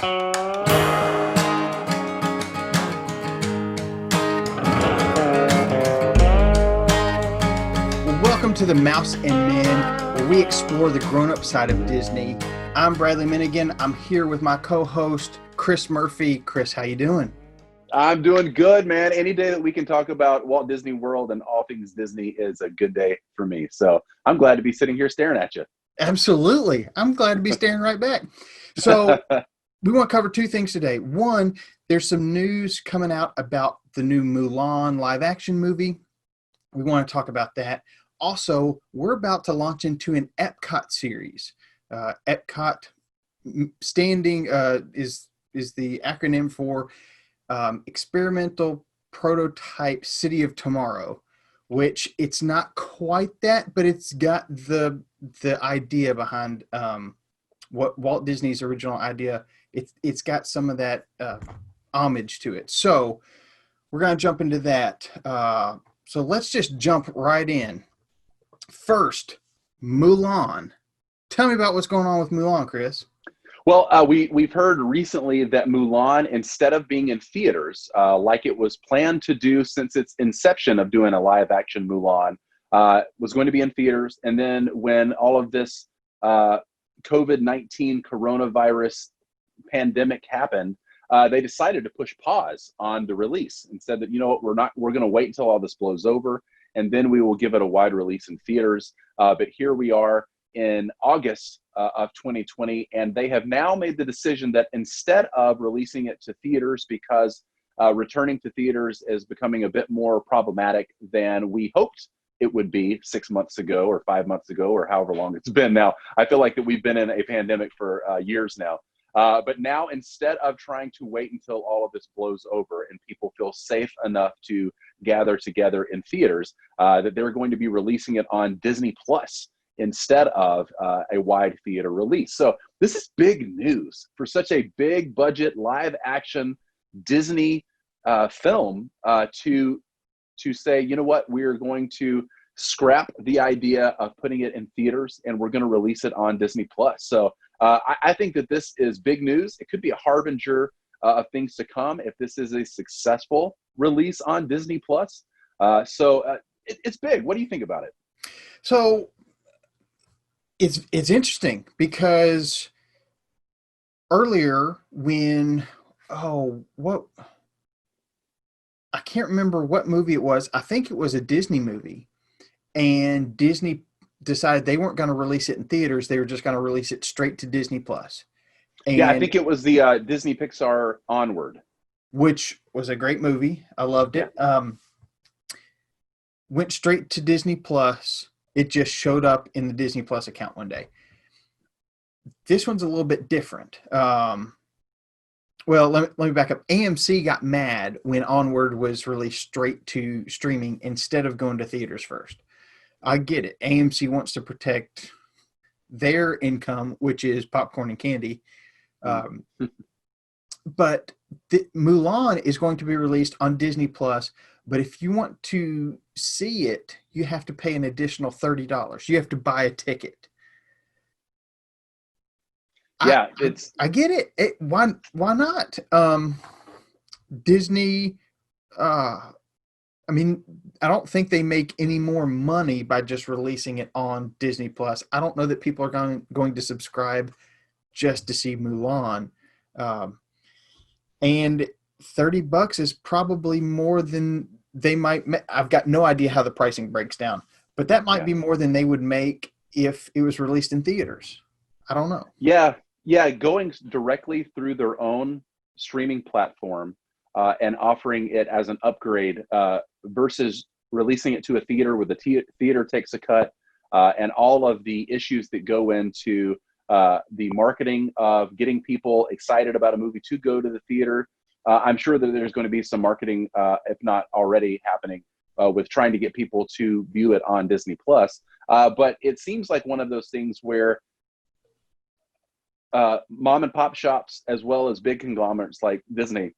Welcome to the Mouse and Men, where we explore the grown-up side of Disney. I'm Bradley Minigan. I'm here with my co-host, Chris Murphy. Chris, how you doing? I'm doing good, man. Any day that we can talk about Walt Disney World and all things Disney is a good day for me. So I'm glad to be sitting here staring at you. Absolutely. I'm glad to be staring right back. So we want to cover two things today. One, there's some news coming out about the new Mulan live action movie. We want to talk about that. Also, we're about to launch into an EPCOT series. EPCOT standing is the acronym for Experimental Prototype City of Tomorrow, which it's not quite that, but it's got the idea behind what Walt Disney's original idea. It's got some of that homage to it. So we're going to jump into that. So let's just jump right in. First, Mulan. Tell me about what's going on with Mulan, Chris. Well, we've heard recently that Mulan, instead of being in theaters, like it was planned to do since its inception of doing a live-action Mulan, was going to be in theaters. And then when all of this COVID-19 coronavirus pandemic happened, they decided to push pause on the release and said that, you know what, we're going to wait until all this blows over, and then we will give it a wide release in theaters. But here we are in August of 2020, and they have now made the decision that instead of releasing it to theaters, because returning to theaters is becoming a bit more problematic than we hoped it would be 6 months ago or 5 months ago or however long it's been now. I feel like that we've been in a pandemic for years now. But now, instead of trying to wait until all of this blows over and people feel safe enough to gather together in theaters, that they're going to be releasing it on Disney Plus instead of a wide theater release. So this is big news for such a big budget live action Disney film to say, you know what, we're going to scrap the idea of putting it in theaters and we're going to release it on Disney Plus. So I think that this is big news. It could be a harbinger of things to come if this is a successful release on Disney Plus. It's big. What do you think about it? So it's interesting because earlier when I can't remember what movie it was. I think it was a Disney movie, and Disney decided they weren't going to release it in theaters. They were just going to release it straight to Disney Plus. And, yeah, I think it was the Disney Pixar Onward, which was a great movie. I loved it. Yeah. Went straight to Disney Plus. It just showed up in the Disney Plus account one day. This one's a little bit different. Well, let me back up. AMC got mad when Onward was released straight to streaming instead of going to theaters first. I get it. AMC wants to protect their income, which is popcorn and candy. But Mulan is going to be released on Disney Plus. But if you want to see it, you have to pay an additional $30. You have to buy a ticket. Yeah, I get it. Why not? Disney. I don't think they make any more money by just releasing it on Disney Plus. I don't know that people are going to subscribe just to see Mulan. And $30 is probably more than they might. I've got no idea how the pricing breaks down, but that might be more than they would make if it was released in theaters. I don't know. Yeah, going directly through their own streaming platform and offering it as an upgrade versus releasing it to a theater where the theater takes a cut and all of the issues that go into the marketing of getting people excited about a movie to go to the theater. I'm sure that there's going to be some marketing, if not already happening, with trying to get people to view it on Disney Plus. But it seems like one of those things where mom and pop shops, as well as big conglomerates like Disney,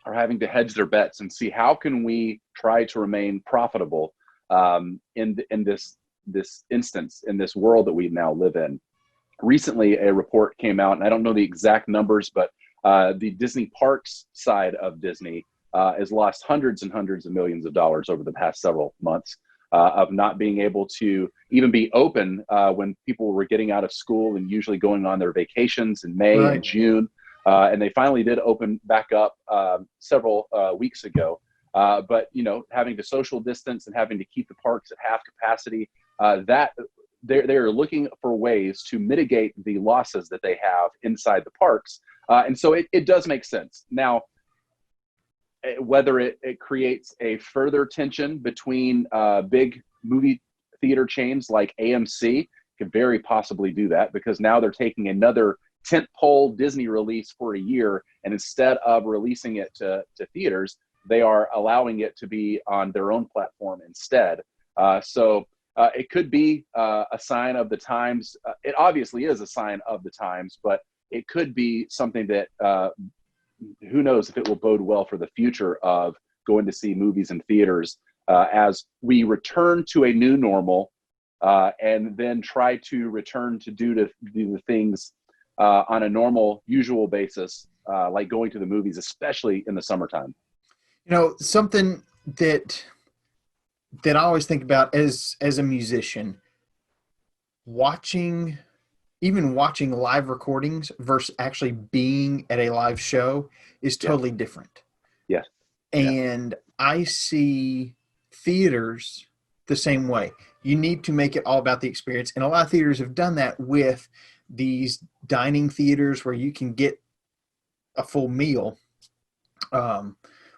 are having to hedge their bets and see how can we try to remain profitable in this instance, in this world that we now live in. Recently, a report came out, and I don't know the exact numbers, but The Disney parks side of Disney has lost hundreds and hundreds of millions of dollars over the past several months of not being able to even be open when people were getting out of school and usually going on their vacations in May Right. and June. And they finally did open back up several weeks ago. But, you know, having to social distance and having to keep the parks at half capacity, that they're looking for ways to mitigate the losses that they have inside the parks. And so it does make sense. Now, whether it creates a further tension between big movie theater chains like AMC, could very possibly do that, because now they're taking another tentpole Disney release for a year, and instead of releasing it to theaters, they are allowing it to be on their own platform instead. So it could be a sign of the times. It obviously is a sign of the times, but it could be something that who knows if it will bode well for the future of going to see movies in theaters as we return to a new normal and then try to return to do the things on a normal, usual basis, like going to the movies, especially in the summertime. You know, something that I always think about as a musician, watching live recordings versus actually being at a live show is totally different. Yes. And I see theaters the same way. You need to make it all about the experience. And a lot of theaters have done that with these dining theaters where you can get a full meal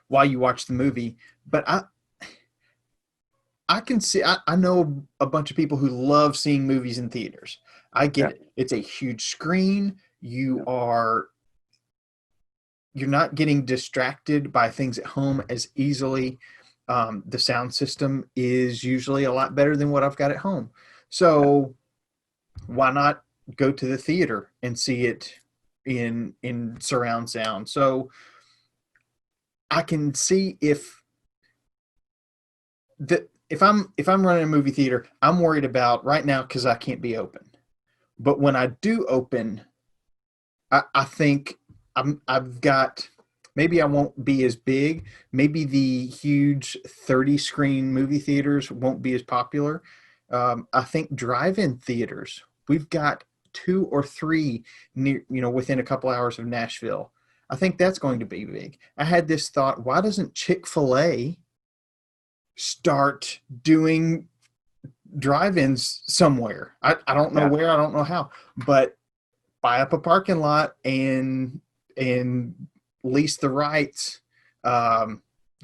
while you watch the movie. But I can see, I know a bunch of people who love seeing movies in theaters. I get it. It's a huge screen. You're not getting distracted by things at home as easily. The sound system is usually a lot better than what I've got at home. So why not go to the theater and see it in surround sound? So I can see if I'm running a movie theater, I'm worried about right now because I can't be open. But when I do open, I think I've got, maybe I won't be as big. Maybe the huge 30-screen movie theaters won't be as popular. I think drive-in theaters, we've got 2 or 3 near, within a couple hours of Nashville. I think that's going to be big. I had this thought, why doesn't Chick-fil-A start doing drive-ins somewhere? I don't know where, I don't know how, but buy up a parking lot and lease the rights, go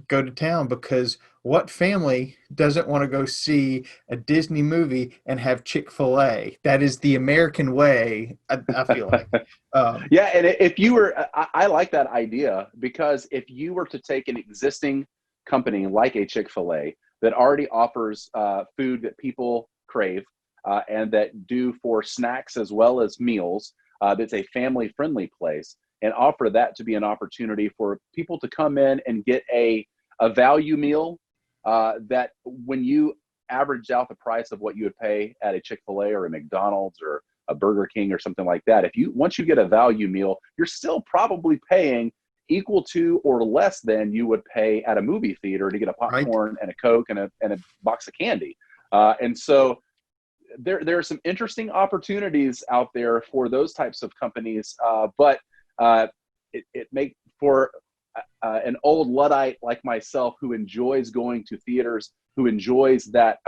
to town, because what family doesn't want to go see a Disney movie and have Chick-fil-A? That is the American way, I feel like. Yeah, and if you were, I like that idea, because if you were to take an existing company like a Chick-fil-A that already offers food that people crave and that do for snacks as well as meals, that's a family-friendly place, and offer that to be an opportunity for people to come in and get a value meal that when you average out the price of what you would pay at a Chick-fil-A or a McDonald's or a Burger King or something like that, once you get a value meal, you're still probably paying equal to or less than you would pay at a movie theater to get a popcorn and a Coke and a box of candy. And so there are some interesting opportunities out there for those types of companies, but it makes for an old Luddite like myself who enjoys going to theaters, who enjoys that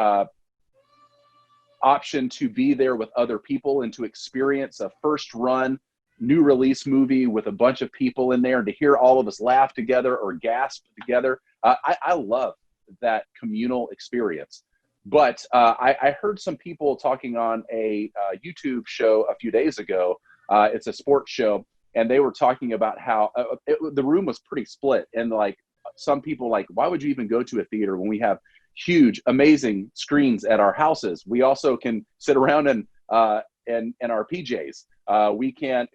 option to be there with other people and to experience a first run new release movie with a bunch of people in there, and to hear all of us laugh together or gasp together. I love that communal experience. But I heard some people talking on a YouTube show a few days ago. It's a sports show, and they were talking about how the room was pretty split. And like some people, like, why would you even go to a theater when we have huge, amazing screens at our houses? We also can sit around and in our PJs. We can,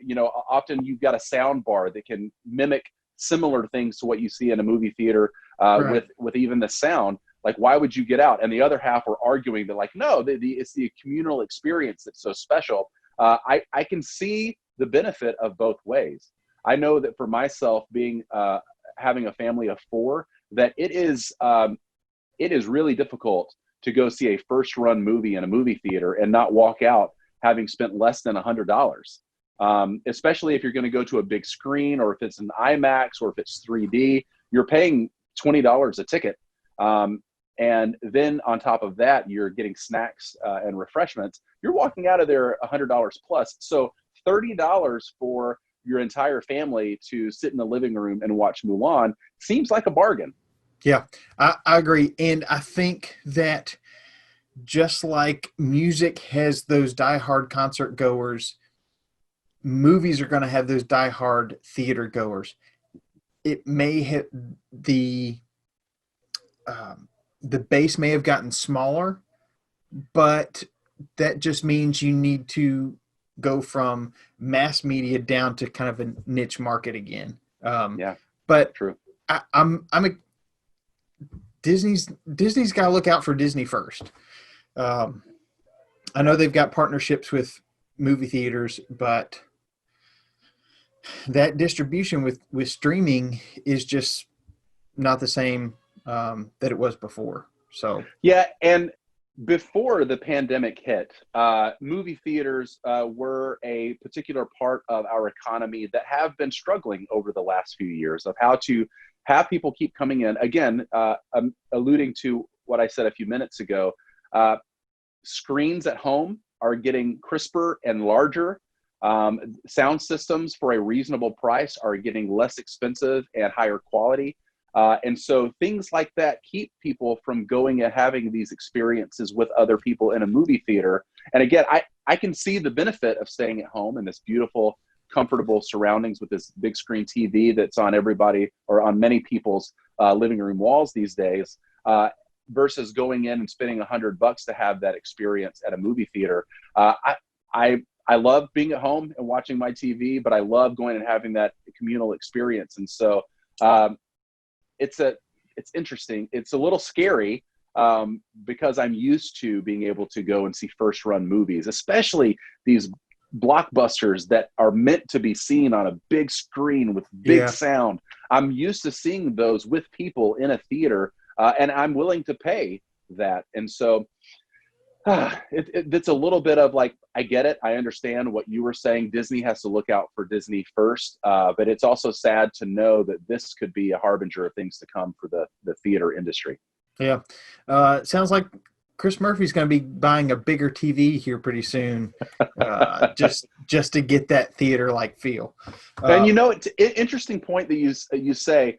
often you've got a sound bar that can mimic similar things to what you see in a movie theater with even the sound. Like, why would you get out? And the other half were arguing that, like, no, it's the communal experience that's so special. I can see the benefit of both ways. I know that for myself, being having a family of 4, that it is really difficult to go see a first run movie in a movie theater and not walk out having spent less than $100. Especially if you're going to go to a big screen, or if it's an IMAX, or if it's 3D, you're paying $20 a ticket. And then on top of that, you're getting snacks and refreshments. You're walking out of there $100 plus. So $30 for your entire family to sit in the living room and watch Mulan seems like a bargain. Yeah, I agree. And I think that just like music has those diehard concert goers, movies are going to have those diehard theater goers. It may have the base may have gotten smaller, but that just means you need to go from mass media down to kind of a niche market again. Yeah, but true. Disney's got to look out for Disney first. I know they've got partnerships with movie theaters, but that distribution with streaming is just not the same that it was before. So yeah, and before the pandemic hit, movie theaters were a particular part of our economy that have been struggling over the last few years of how to have people keep coming in. Again, I'm alluding to what I said a few minutes ago. Screens at home are getting crisper and larger. Sound systems for a reasonable price are getting less expensive and higher quality. And so things like that keep people from going and having these experiences with other people in a movie theater. And again, I can see the benefit of staying at home in this beautiful, comfortable surroundings with this big screen TV that's on everybody, or on many people's living room walls these days, versus going in and spending $100 to have that experience at a movie theater. I love being at home and watching my TV, but I love going and having that communal experience. And so it's interesting. It's a little scary because I'm used to being able to go and see first run movies, especially these blockbusters that are meant to be seen on a big screen with big sound. I'm used to seeing those with people in a theater, and I'm willing to pay that. And so it's a little bit of like, I get it. I understand what you were saying. Disney has to look out for Disney first, but it's also sad to know that this could be a harbinger of things to come for the theater industry. Yeah. Sounds like Chris Murphy's going to be buying a bigger TV here pretty soon, just to get that theater-like feel. And it's an interesting point that you say.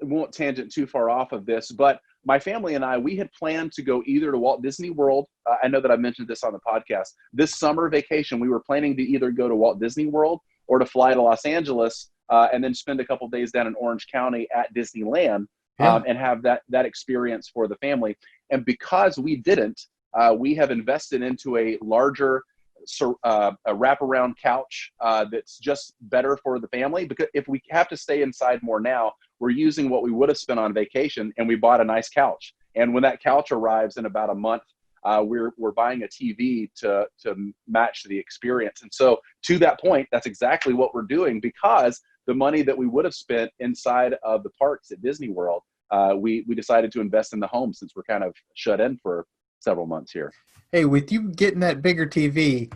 Won't tangent too far off of this, but my family and I, we had planned to go either to Walt Disney World. I know that I've mentioned this on the podcast. This summer vacation, we were planning to either go to Walt Disney World or to fly to Los Angeles and then spend a couple of days down in Orange County at Disneyland and have that experience for the family. And because we didn't, we have invested into a larger a wraparound couch that's just better for the family, because if we have to stay inside more now, we're using what we would have spent on vacation, and we bought a nice couch. And when that couch arrives in about a month, we're buying a TV to match the experience. And so to that point, that's exactly what we're doing, because the money that we would have spent inside of the parks at Disney World, we decided to invest in the home, since we're kind of shut in for several months here. Hey, with you getting that bigger TV,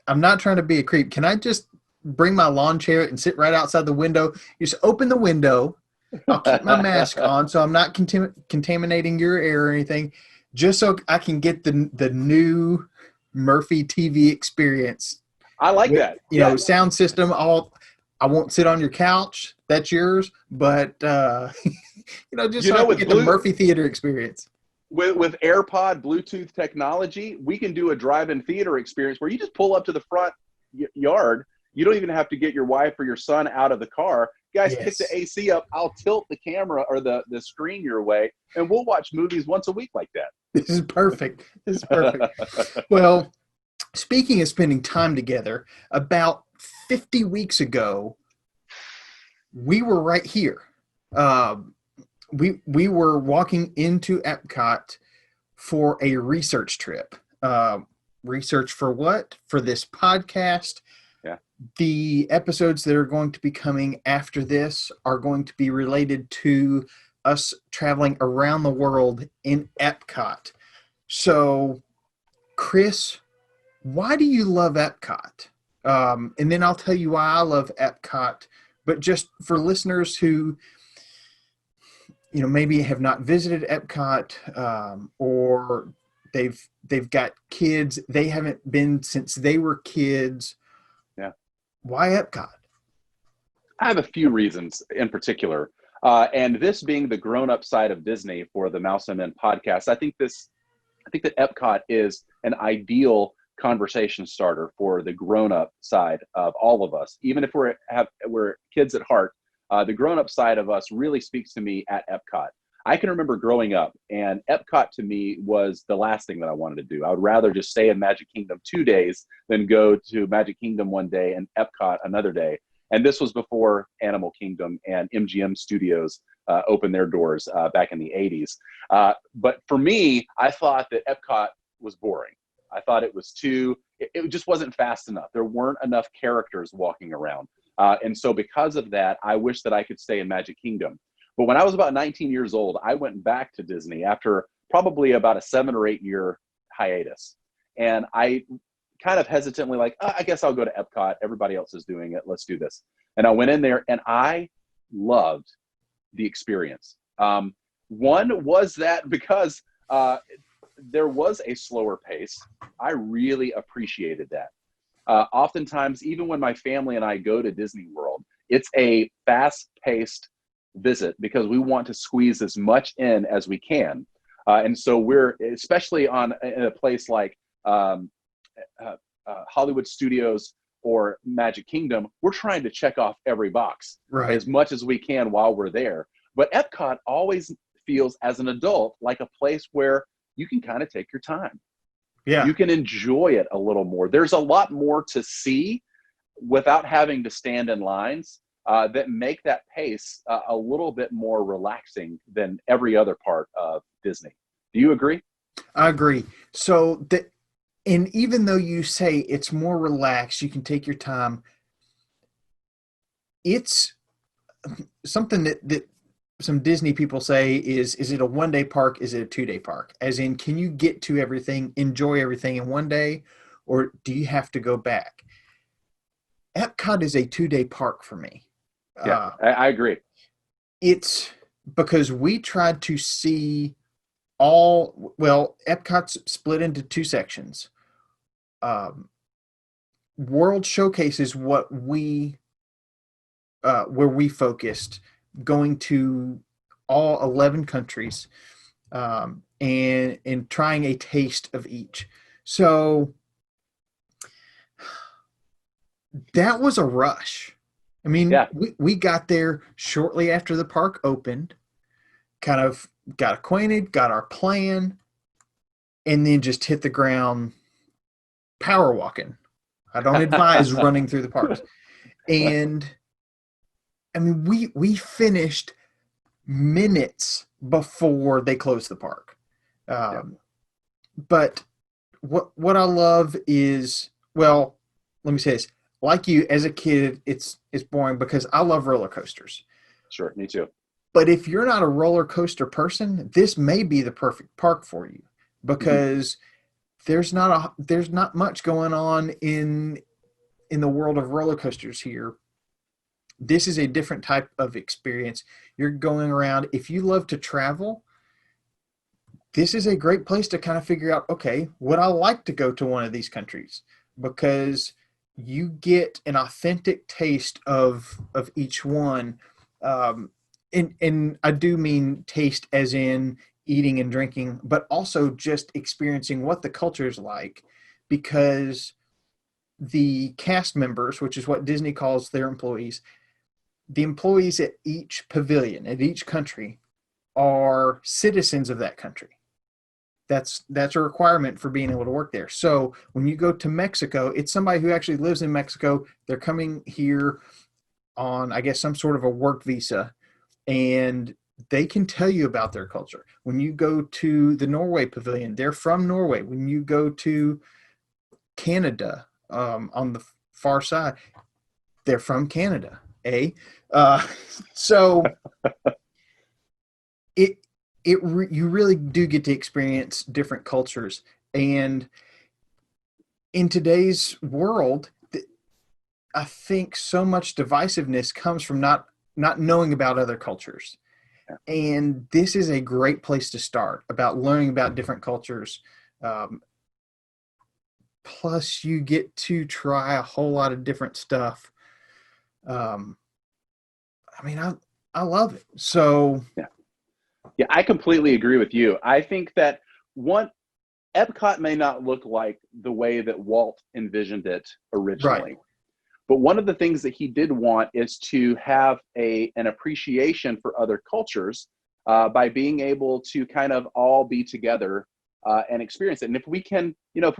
I'm not trying to be a creep. Can I just bring my lawn chair and sit right outside the window? You just open the window. I'll keep my mask on so I'm not contaminating your air or anything, just so I can get the new Murphy TV experience. I like that. You know, sound system. I won't sit on your couch. That's yours. But, just so I can get the Murphy theater experience. With AirPod Bluetooth technology, we can do a drive-in theater experience where you just pull up to the front yard. You don't even have to get your wife or your son out of the car. Guys, pick the AC up. I'll tilt the camera or the screen your way, and we'll watch movies once a week like that. This is perfect. Well, speaking of spending time together, about 50 weeks ago, we were right here. We were walking into EPCOT for a research trip. Research for what? For this podcast. Yeah. The episodes that are going to be coming after this are going to be related to us traveling around the world in EPCOT. So, Chris, why do you love EPCOT? And then I'll tell you why I love EPCOT. But just for listeners who, maybe have not visited EPCOT, or they've got kids, they haven't been since they were kids. Yeah. Why Epcot? I have a few reasons in particular. And this being the grown-up side of Disney for the Mouse and Men podcast, I think that Epcot is an ideal conversation starter for the grown-up side of all of us. Even if we're kids at heart, the grown-up side of us really speaks to me at Epcot. I can remember growing up, and Epcot to me was the last thing that I wanted to do. I would rather just stay in Magic Kingdom 2 days than go to Magic Kingdom one day and Epcot another day. And this was before Animal Kingdom and MGM Studios opened their doors back in the 80s. But for me, I thought that Epcot was boring. I thought it was it just wasn't fast enough. There weren't enough characters walking around. And so because of that, I wish that I could stay in Magic Kingdom. But when I was about 19 years old, I went back to Disney after probably about a 7 or 8 year hiatus. And I kind of hesitantly I guess I'll go to Epcot. Everybody else is doing it. Let's do this. And I went in there and I loved the experience. One was that because there was a slower pace. I really appreciated that. Oftentimes, even when my family and I go to Disney World, it's a fast-paced visit because we want to squeeze as much in as we can. And so we're, especially in a place like Hollywood Studios or Magic Kingdom, we're trying to check off every box as much as we can while we're there. But Epcot always feels, as an adult, like a place where you can kind of take your time. Yeah. You can enjoy it a little more. There's a lot more to see without having to stand in lines that make that pace a little bit more relaxing than every other part of Disney. Do you agree? I agree. So and even though you say it's more relaxed, you can take your time, it's something that some Disney people say is it a 1-day park? Is it a 2-day park? As in, can you get to everything, enjoy everything in 1 day, or do you have to go back? Epcot is a 2-day park for me. Yeah, I agree. It's because we tried to see Epcot's split into 2 sections. World Showcase is what where we focused, going to all 11 countries, and trying a taste of each. So that was a rush. I mean, Yeah. we got there shortly after the park opened, kind of got acquainted, got our plan, and then just hit the ground power walking. I don't advise running through the parks. And I mean, we finished minutes before they closed the park. But what I love is, well, let me say this. Like you, as a kid, it's boring because I love roller coasters. Sure, me too. But if you're not a roller coaster person, this may be the perfect park for you, because there's not much going on in the world of roller coasters here. This is a different type of experience. You're going around. If you love to travel, this is a great place to kind of figure out, okay, would I like to go to one of these countries? Because you get an authentic taste of each one. And I do mean taste as in eating and drinking, but also just experiencing what the culture is like, because the cast members, which is what Disney calls their employees, the employees at each pavilion, at each country, are citizens of that country. That's a requirement for being able to work there. So when you go to Mexico, it's somebody who actually lives in Mexico. They're coming here on, I guess, some sort of a work visa, and they can tell you about their culture. When you go to the Norway pavilion, they're from Norway. When you go to Canada, on the far side. They're from Canada, eh? So you really do get to experience different cultures. And in today's world, I think so much divisiveness comes from not knowing about other cultures. And this is a great place to start about learning about different cultures. Plus, you get to try a whole lot of different stuff. I mean, I love it. So yeah, I completely agree with you. I think that Epcot may not look like the way that Walt envisioned it originally. right, But one of the things that he did want is to have an appreciation for other cultures by being able to kind of all be together and experience it. And if we can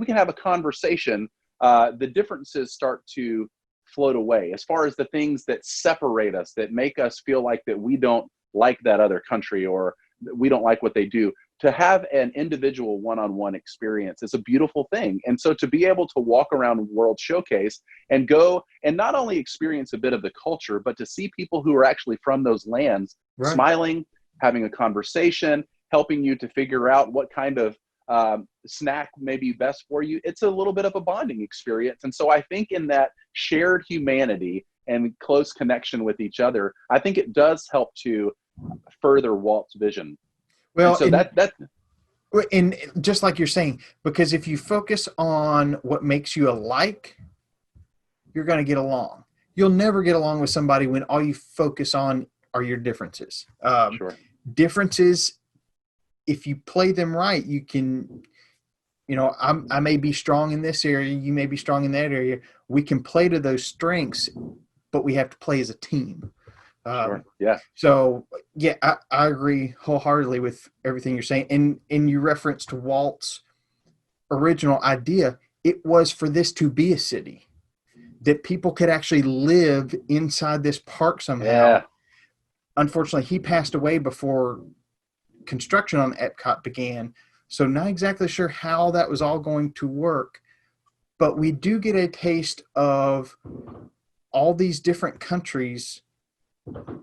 have a conversation, the differences start to float away as far as the things that separate us, that make us feel like that we don't like that other country or we don't like what they do. To have an individual one-on-one experience is a beautiful thing. And so to be able to walk around World Showcase and go and not only experience a bit of the culture, but to see people who are actually from those lands right. smiling, having a conversation, helping you to figure out what kind of snack may be best for you. It's a little bit of a bonding experience. And so I think in that shared humanity and close connection with each other, I think it does help to further Walt's vision. Well, and so and just like you're saying, because if you focus on what makes you alike, you're going to get along. You'll never get along with somebody when all you focus on are your differences. Sure. Differences, if you play them right, you can, I may be strong in this area, you may be strong in that area. We can play to those strengths, but we have to play as a team. Sure. Yeah. So yeah, I agree wholeheartedly with everything you're saying. And you referenced Walt's original idea. It was for this to be a city, that people could actually live inside this park somehow. Yeah. Unfortunately, he passed away before construction on Epcot began. So not exactly sure how that was all going to work, but we do get a taste of all these different countries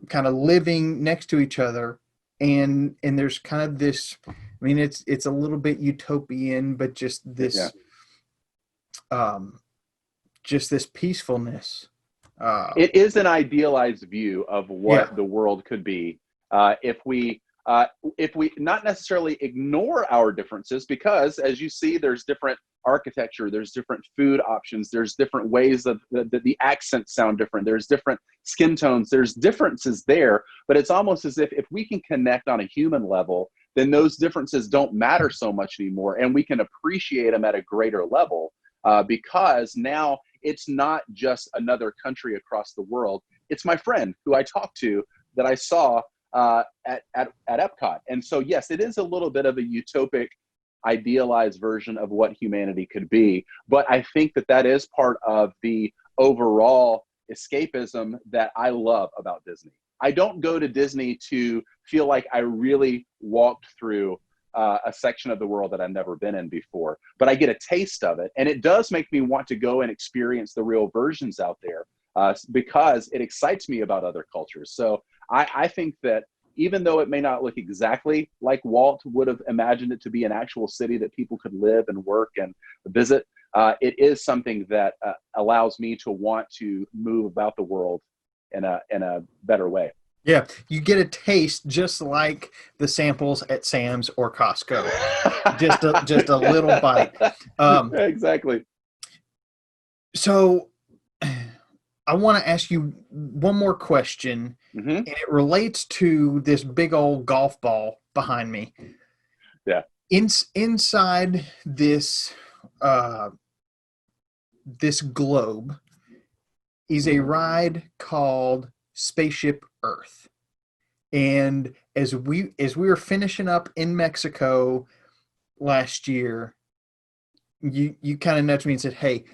kind of living next to each other, and there's kind of this, I mean, it's a little bit utopian, but just this just this peacefulness. It is an idealized view of what the world could be if we not necessarily ignore our differences, because as you see, there's different architecture, there's different food options, there's different ways of the accents sound different, there's different skin tones, there's differences there, but it's almost as if we can connect on a human level, then those differences don't matter so much anymore, and we can appreciate them at a greater level because now it's not just another country across the world, it's my friend who I talked to that I saw at Epcot. And so, yes, it is a little bit of a utopic, idealized version of what humanity could be. But I think that is part of the overall escapism that I love about Disney. I don't go to Disney to feel like I really walked through a section of the world that I've never been in before, but I get a taste of it. And it does make me want to go and experience the real versions out there because it excites me about other cultures. So I think that even though it may not look exactly like Walt would have imagined it to be an actual city that people could live and work and visit, it is something that allows me to want to move about the world in a better way. Yeah, you get a taste just like the samples at Sam's or Costco. just a little bite. Exactly. So I want to ask you one more question, and it relates to this big old golf ball behind me. Yeah. Inside this this globe is a ride called Spaceship Earth. And as we were finishing up in Mexico last year, you kind of nudged me and said, "Hey,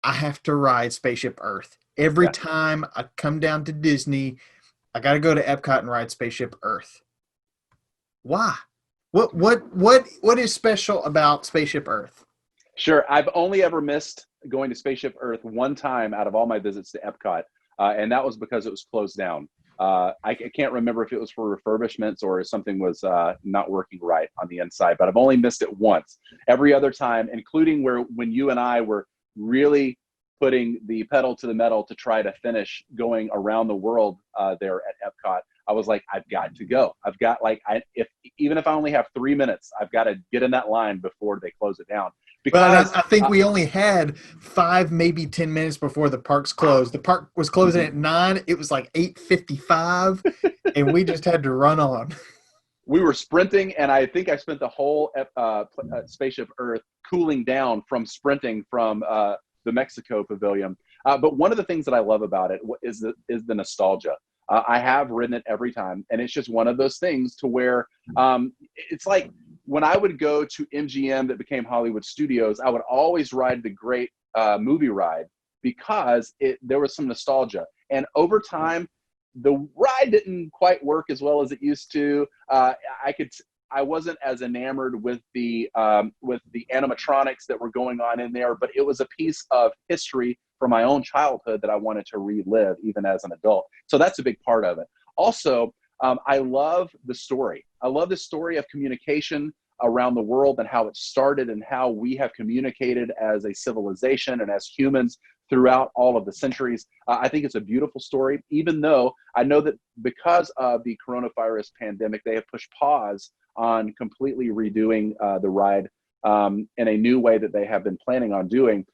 I have to ride Spaceship Earth. Every time I come down to Disney, I got to go to Epcot and ride Spaceship Earth." Why? What is special about Spaceship Earth? Sure. I've only ever missed going to Spaceship Earth one time out of all my visits to Epcot, and that was because it was closed down. I can't remember if it was for refurbishments or something was not working right on the inside, but I've only missed it once. Every other time, including when you and I were really putting the pedal to the metal to try to finish going around the world there at Epcot, I was like, I've got to go. I've got even if I only have 3 minutes, I've got to get in that line before they close it down. Because I think we only had 5, maybe 10 minutes before the parks closed. The park was closing at 9. It was like 8:55, and we just had to run on. We were sprinting, and I think I spent the whole Spaceship Earth cooling down from sprinting from the Mexico Pavilion. But one of the things that I love about it is the nostalgia. I have ridden it every time, and it's just one of those things to where it's like when I would go to MGM that became Hollywood Studios, I would always ride the great movie ride because there was some nostalgia. And over time, the ride didn't quite work as well as it used to. I wasn't as enamored with the animatronics that were going on in there, but it was a piece of history from my own childhood that I wanted to relive even as an adult. So that's a big part of it. Also, I love the story. I love the story of communication around the world and how it started and how we have communicated as a civilization and as humans throughout all of the centuries. I think it's a beautiful story, even though I know that because of the coronavirus pandemic, they have pushed pause on completely redoing the ride in a new way that they have been planning on doing.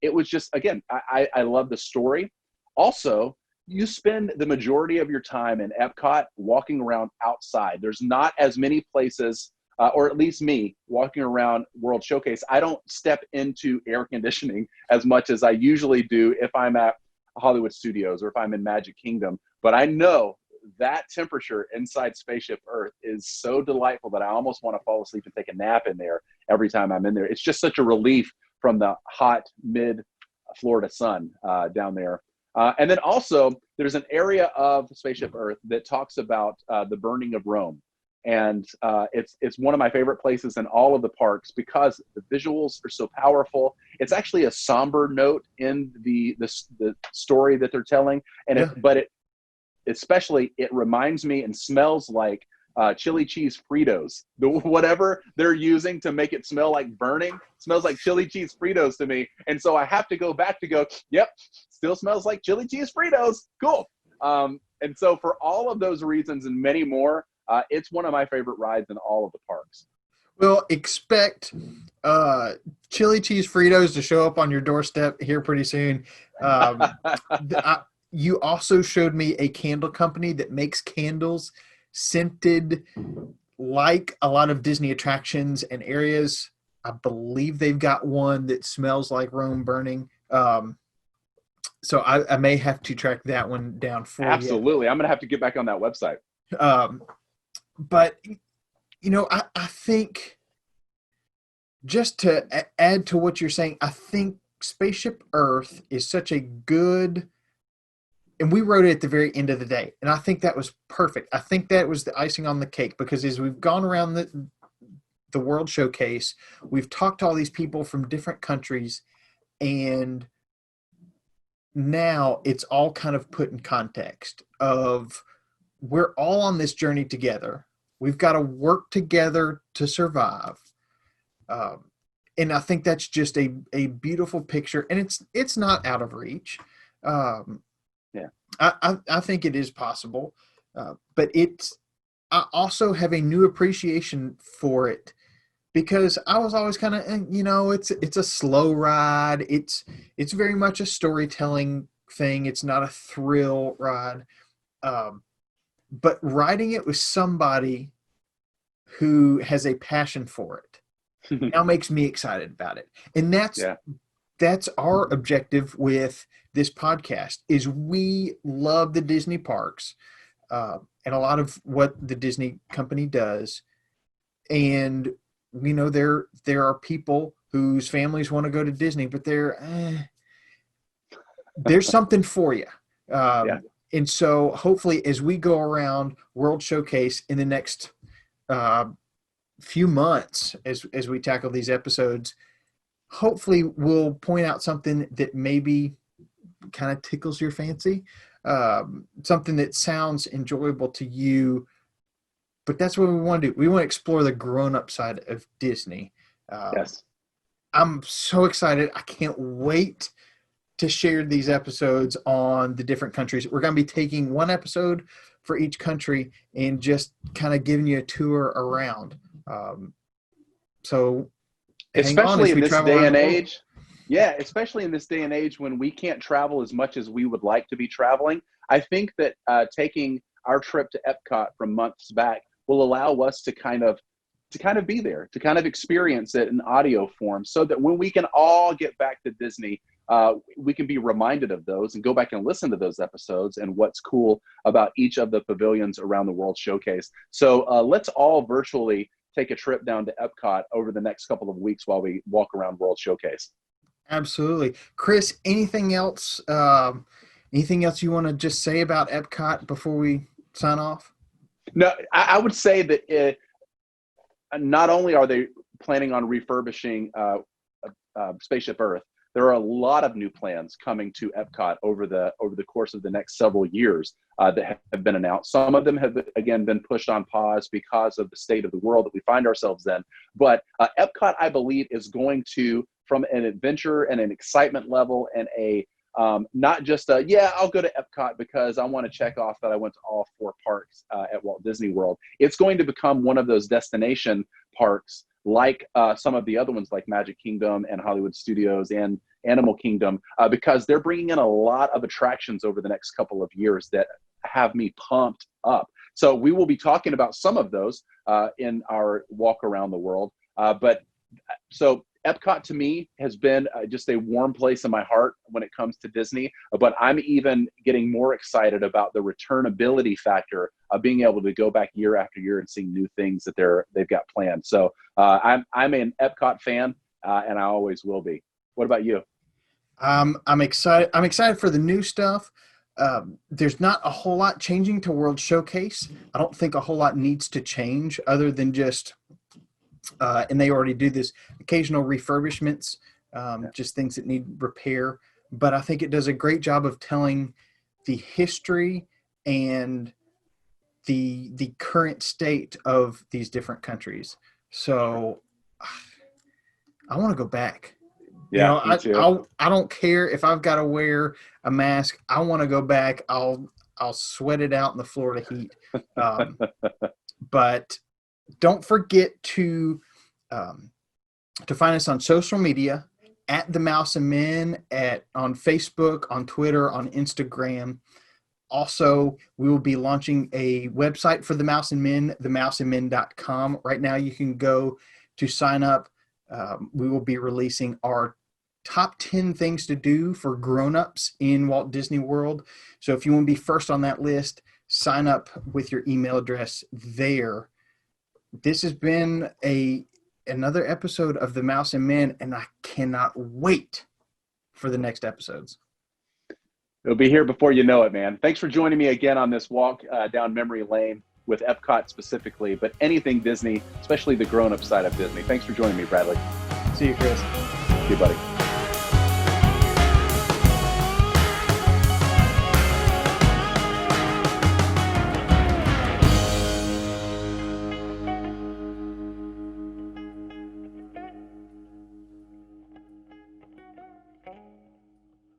It was just, again, I love the story. Also, you spend the majority of your time in Epcot walking around outside. There's not as many places, or at least me, walking around World Showcase. I don't step into air conditioning as much as I usually do if I'm at Hollywood Studios or if I'm in Magic Kingdom. But I know that temperature inside Spaceship Earth is so delightful that I almost want to fall asleep and take a nap in there every time I'm in there. It's just such a relief from the hot mid-Florida sun down there. And then also, there's an area of Spaceship Earth that talks about the burning of Rome. And it's one of my favorite places in all of the parks because the visuals are so powerful. It's actually a somber note in the story that they're telling, and especially it reminds me and smells like chili cheese Fritos. Whatever they're using to make it smell like burning smells like chili cheese Fritos to me, and so I have to go back to go. Yep, still smells like chili cheese Fritos. Cool. And so for all of those reasons and many more. It's one of my favorite rides in all of the parks. Well, expect chili cheese Fritos to show up on your doorstep here pretty soon. You also showed me a candle company that makes candles scented like a lot of Disney attractions and areas. I believe they've got one that smells like Rome burning. So I may have to track that one down for you. Absolutely. I'm going to have to get back on that website. But, I think just to add to what you're saying, I think Spaceship Earth is such a good, and we wrote it at the very end of the day, and I think that was perfect. I think that was the icing on the cake because as we've gone around the World Showcase, we've talked to all these people from different countries, and now it's all kind of put in context of we're all on this journey together. We've got to work together to survive. And I think that's just a beautiful picture. And it's not out of reach. I think it is possible. But I also have a new appreciation for it because I was always kind of, it's a slow ride. It's very much a storytelling thing. It's not a thrill ride. But riding it with somebody who has a passion for it now makes me excited about it. And that's our objective with this podcast is we love the Disney parks and a lot of what the Disney company does. And, there are people whose families want to go to Disney, but there's something for you. And so hopefully as we go around World Showcase in the next few months, as we tackle these episodes, hopefully we'll point out something that maybe kind of tickles your fancy, something that sounds enjoyable to you. But that's what we want to do. We want to explore the grown-up side of Disney. Yes. I'm so excited. I can't wait to share these episodes on the different countries. We're going to be taking one episode for each country and just kind of giving you a tour around. So Especially in this day and age. World. Yeah, especially in this day and age when we can't travel as much as we would like to be traveling. I think that taking our trip to EPCOT from months back will allow us to kind of be there, to kind of experience it in audio form, so that when we can all get back to Disney, we can be reminded of those and go back and listen to those episodes and what's cool about each of the pavilions around the World Showcase. So let's all virtually take a trip down to EPCOT over the next couple of weeks while we walk around World Showcase. Absolutely. Chris, anything else you want to just say about EPCOT before we sign off? No, I would say that not only are they planning on refurbishing Spaceship Earth, there are a lot of new plans coming to EPCOT over the course of the next several years that have been announced. Some of them have, again, been pushed on pause because of the state of the world that we find ourselves in. But EPCOT, I believe, is going to, from an adventure and an excitement level and a not just I'll go to EPCOT because I want to check off that I went to all 4 parks at Walt Disney World. It's going to become one of those destination parks like some of the other ones like Magic Kingdom and Hollywood Studios and Animal Kingdom, because they're bringing in a lot of attractions over the next couple of years that have me pumped up. So we will be talking about some of those in our walk around the world. So EPCOT to me has been just a warm place in my heart when it comes to Disney, but I'm even getting more excited about the returnability factor of being able to go back year after year and see new things that they've got planned. So I'm an EPCOT fan, and I always will be. What about you? I'm excited. I'm excited for the new stuff. There's not a whole lot changing to World Showcase. I don't think a whole lot needs to change other than just and they already do this occasional refurbishments, just things that need repair. But I think it does a great job of telling the history and the current state of these different countries. So I want to go back. Yeah, me too. I don't care if I've got to wear a mask. I want to go back. I'll sweat it out in the Florida heat. But don't forget to find us on social media at The Mouse and Men, on Facebook, on Twitter, on Instagram. Also, we will be launching a website for The Mouse and Men, themouseandmen.com. Right now, you can go to sign up. We will be releasing our top 10 things to do for grown-ups in Walt Disney World. So if you want to be first on that list, sign up with your email address there. This has been another episode of The Mouse and Men, and I cannot wait for the next episodes. It'll be here before you know it, man. Thanks for joining me again on this walk down memory lane with EPCOT specifically, but anything Disney, especially the grown-up side of Disney. Thanks for joining me, Bradley. See you, Chris. See you, buddy.